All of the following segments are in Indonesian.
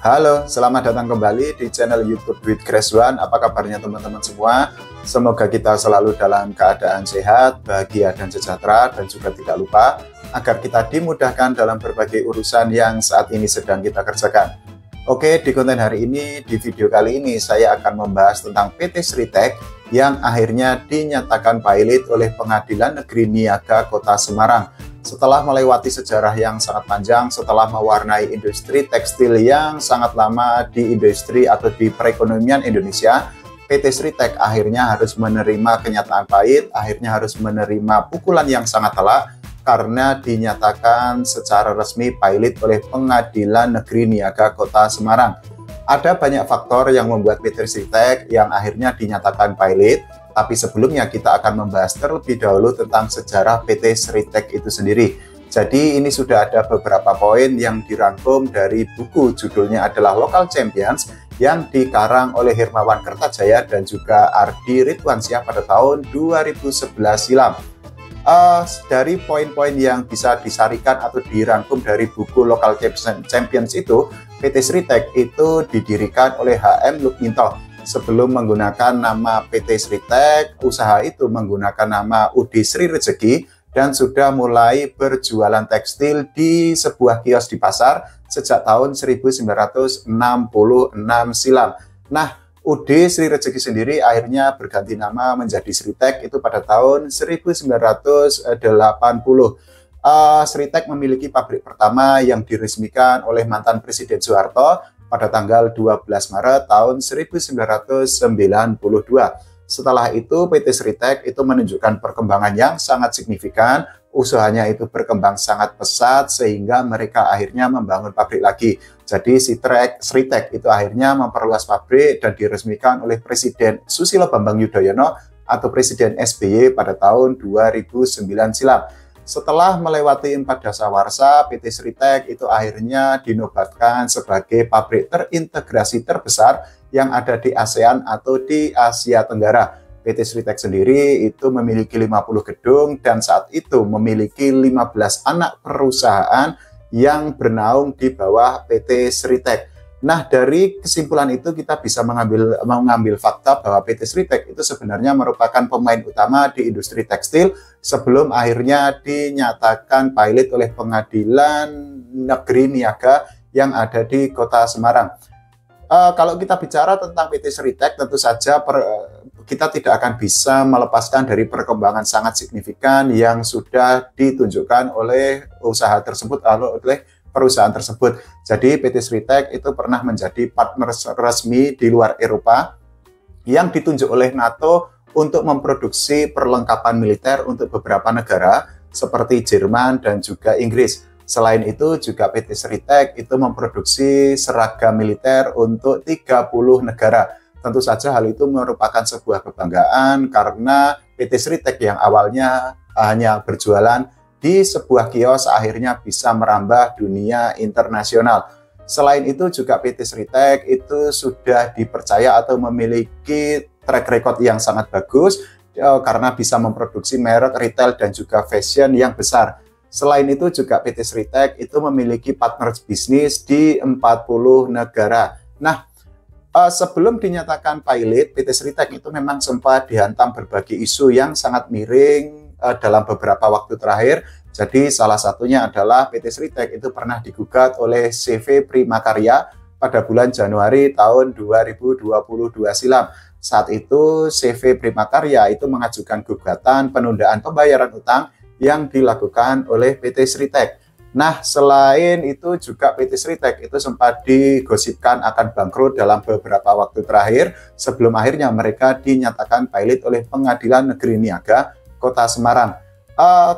Halo, selamat datang kembali di channel YouTube With Grace One. Apa kabarnya teman-teman semua? Semoga kita selalu dalam keadaan sehat, bahagia dan sejahtera, dan juga tidak lupa agar kita dimudahkan dalam berbagai urusan yang saat ini sedang kita kerjakan. Oke, di konten hari ini, di video kali ini saya akan membahas tentang PT Sritek yang akhirnya dinyatakan pilot oleh Pengadilan Negeri Niaga Kota Semarang. Setelah melewati sejarah yang sangat panjang, setelah mewarnai industri tekstil yang sangat lama di industri atau di perekonomian Indonesia, PT Sritek akhirnya harus menerima kenyataan pahit, akhirnya harus menerima pukulan yang sangat telak karena dinyatakan secara resmi pilot oleh Pengadilan Negeri Niaga Kota Semarang. Ada banyak faktor yang membuat PT Sritek yang akhirnya dinyatakan pilot. Tapi sebelumnya kita akan membahas terlebih dahulu tentang sejarah PT Sritek itu sendiri. Jadi ini sudah ada beberapa poin yang dirangkum dari buku, judulnya adalah Local Champions, yang dikarang oleh Hermawan Kertajaya dan juga Ardi Ridwansyah pada tahun 2011 silam. Dari poin-poin yang bisa disarikan atau dirangkum dari buku Local Champions itu, PT Sritek itu didirikan oleh HM Lukminto. Sebelum menggunakan nama PT Sritek, usaha itu menggunakan nama UD Sri Rejeki dan sudah mulai berjualan tekstil di sebuah kios di pasar sejak tahun 1966 silam. Nah, UD Sri Rejeki sendiri akhirnya berganti nama menjadi Sritek itu pada tahun 1980. Sritek memiliki pabrik pertama yang diresmikan oleh mantan Presiden Soeharto pada tanggal 12 Maret tahun 1992. Setelah itu PT Sritek itu menunjukkan perkembangan yang sangat signifikan, usahanya itu berkembang sangat pesat sehingga mereka akhirnya membangun pabrik lagi. Jadi Sritek itu akhirnya memperluas pabrik dan diresmikan oleh Presiden Susilo Bambang Yudhoyono atau Presiden SBY pada tahun 2009 silam. Setelah melewati 4 dasawarsa, PT Sritek itu akhirnya dinobatkan sebagai pabrik terintegrasi terbesar yang ada di ASEAN atau di Asia Tenggara. PT Sritek sendiri itu memiliki 50 gedung dan saat itu memiliki 15 anak perusahaan yang bernaung di bawah PT Sritek. Nah, dari kesimpulan itu kita bisa mengambil fakta bahwa PT Sritek itu sebenarnya merupakan pemain utama di industri tekstil sebelum akhirnya dinyatakan pilot oleh Pengadilan Negeri Niaga yang ada di Kota Semarang. Kalau kita bicara tentang PT Sritek, tentu saja kita tidak akan bisa melepaskan dari perkembangan sangat signifikan yang sudah ditunjukkan oleh usaha tersebut oleh perusahaan tersebut. Jadi PT Sritek itu pernah menjadi partner resmi di luar Eropa yang ditunjuk oleh NATO untuk memproduksi perlengkapan militer untuk beberapa negara seperti Jerman dan juga Inggris. Selain itu juga PT Sritek itu memproduksi seragam militer untuk 30 negara. Tentu saja hal itu merupakan sebuah kebanggaan karena PT Sritek yang awalnya hanya berjualan di sebuah kios akhirnya bisa merambah dunia internasional. Selain itu juga PT Sritek itu sudah dipercaya atau memiliki track record yang sangat bagus karena bisa memproduksi merek retail dan juga fashion yang besar. Selain itu juga PT Sritek itu memiliki partner bisnis di 40 negara. Nah, sebelum dinyatakan pilot, PT Sritek itu memang sempat dihantam berbagai isu yang sangat miring dalam beberapa waktu terakhir. Jadi salah satunya adalah PT Sritek itu pernah digugat oleh CV Primakarya pada bulan Januari tahun 2022 silam. Saat itu CV Primakarya itu mengajukan gugatan penundaan pembayaran utang yang dilakukan oleh PT Sritek. Nah, selain itu juga PT Sritek itu sempat digosipkan akan bangkrut dalam beberapa waktu terakhir sebelum akhirnya mereka dinyatakan pilot oleh Pengadilan Negeri Niaga Kota Semarang.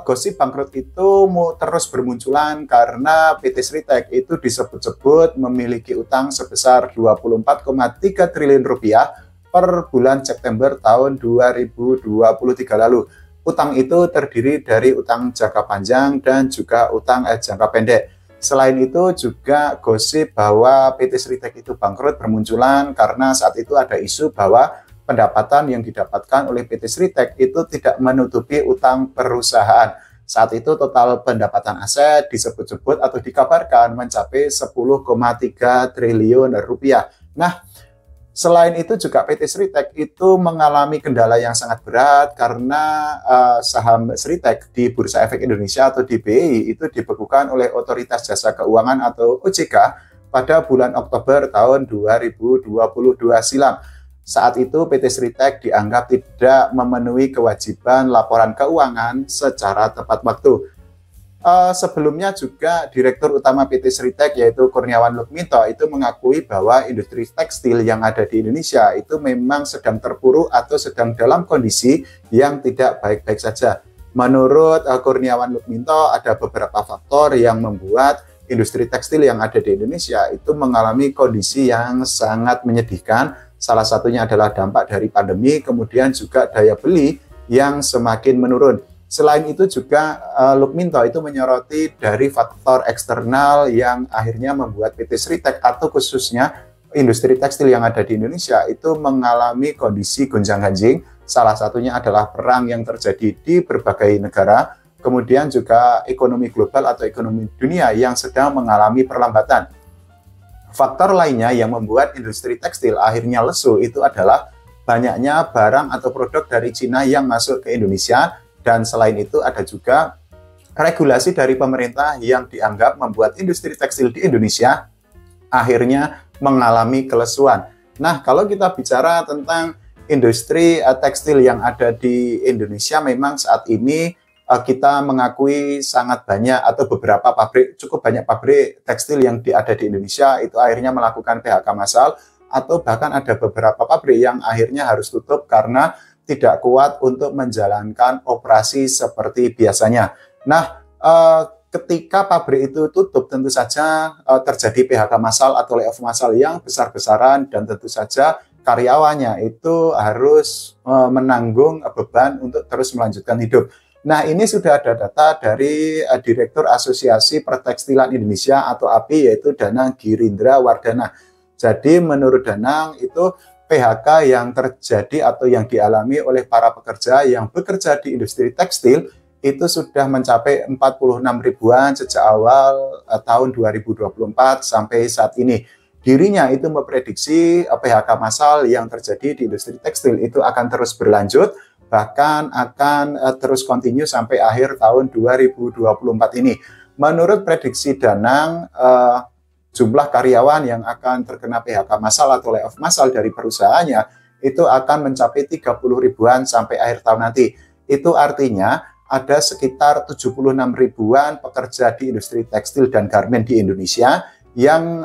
Gosip bangkrut itu terus bermunculan karena PT Sritek itu disebut-sebut memiliki utang sebesar 24,3 triliun rupiah per bulan September tahun 2023 lalu. Utang itu terdiri dari utang jangka panjang dan juga utang jangka pendek. Selain itu juga gosip bahwa PT Sritek itu bangkrut bermunculan karena saat itu ada isu bahwa pendapatan yang didapatkan oleh PT Sritek itu tidak menutupi utang perusahaan. Saat itu total pendapatan aset disebut-sebut atau dikabarkan mencapai 10,3 triliun rupiah. Nah, selain itu juga PT Sritek itu mengalami kendala yang sangat berat karena saham Sritek di Bursa Efek Indonesia atau di BI itu dibekukan oleh Otoritas Jasa Keuangan atau OJK pada bulan Oktober tahun 2022 silam. Saat itu PT Sritek dianggap tidak memenuhi kewajiban laporan keuangan secara tepat waktu. Sebelumnya juga Direktur Utama PT Sritek yaitu Kurniawan Lukminto itu mengakui bahwa industri tekstil yang ada di Indonesia itu memang sedang terpuruk atau sedang dalam kondisi yang tidak baik-baik saja. Menurut Kurniawan Lukminto ada beberapa faktor yang membuat industri tekstil yang ada di Indonesia itu mengalami kondisi yang sangat menyedihkan. Salah satunya adalah dampak dari pandemi, kemudian juga daya beli yang semakin menurun. Selain itu juga Lukminto itu menyoroti dari faktor eksternal yang akhirnya membuat PT Sritek atau khususnya industri tekstil yang ada di Indonesia itu mengalami kondisi gonjang-ganjing. Salah satunya adalah perang yang terjadi di berbagai negara, kemudian juga ekonomi global atau ekonomi dunia yang sedang mengalami perlambatan. Faktor lainnya yang membuat industri tekstil akhirnya lesu itu adalah banyaknya barang atau produk dari Cina yang masuk ke Indonesia, dan selain itu ada juga regulasi dari pemerintah yang dianggap membuat industri tekstil di Indonesia akhirnya mengalami kelesuan. Nah, kalau kita bicara tentang industri tekstil yang ada di Indonesia, memang saat ini kita mengakui sangat banyak atau beberapa pabrik, cukup banyak pabrik tekstil yang ada di Indonesia itu akhirnya melakukan PHK massal, atau bahkan ada beberapa pabrik yang akhirnya harus tutup karena tidak kuat untuk menjalankan operasi seperti biasanya. Nah, ketika pabrik itu tutup, tentu saja terjadi PHK massal atau layoff massal yang besar-besaran, dan tentu saja karyawannya itu harus menanggung beban untuk terus melanjutkan hidup. Nah, ini sudah ada data dari Direktur Asosiasi Pertekstilan Indonesia atau API, yaitu Danang Girindra Wardana. Jadi menurut Danang itu PHK yang terjadi atau yang dialami oleh para pekerja yang bekerja di industri tekstil itu sudah mencapai 46 ribuan sejak awal tahun 2024 sampai saat ini. Dirinya itu memprediksi PHK massal yang terjadi di industri tekstil itu akan terus berlanjut, bahkan akan terus kontinu sampai akhir tahun 2024 ini. Menurut prediksi Danang, jumlah karyawan yang akan terkena PHK massal atau layoff massal dari perusahaannya itu akan mencapai 30 ribuan sampai akhir tahun nanti. Itu artinya ada sekitar 76 ribuan pekerja di industri tekstil dan garmen di Indonesia yang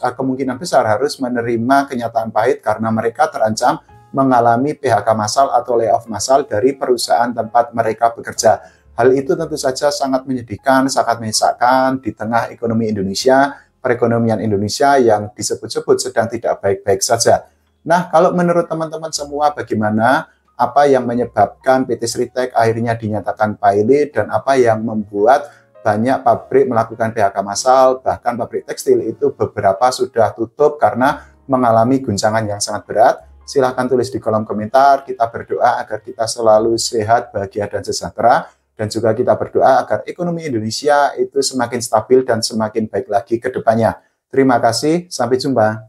kemungkinan besar harus menerima kenyataan pahit karena mereka terancam mengalami PHK massal atau layoff massal dari perusahaan tempat mereka bekerja. Hal itu tentu saja sangat menyedihkan, sangat menyesakkan di tengah ekonomi Indonesia, perekonomian Indonesia yang disebut-sebut sedang tidak baik-baik saja. Nah, kalau menurut teman-teman semua bagaimana? Apa yang menyebabkan PT Sritek akhirnya dinyatakan pilot, dan apa yang membuat banyak pabrik melakukan PHK massal, bahkan pabrik tekstil itu beberapa sudah tutup karena mengalami guncangan yang sangat berat? Silahkan tulis di kolom komentar. Kita berdoa agar kita selalu sehat, bahagia, dan sejahtera. Dan juga kita berdoa agar ekonomi Indonesia itu semakin stabil dan semakin baik lagi ke depannya. Terima kasih, sampai jumpa.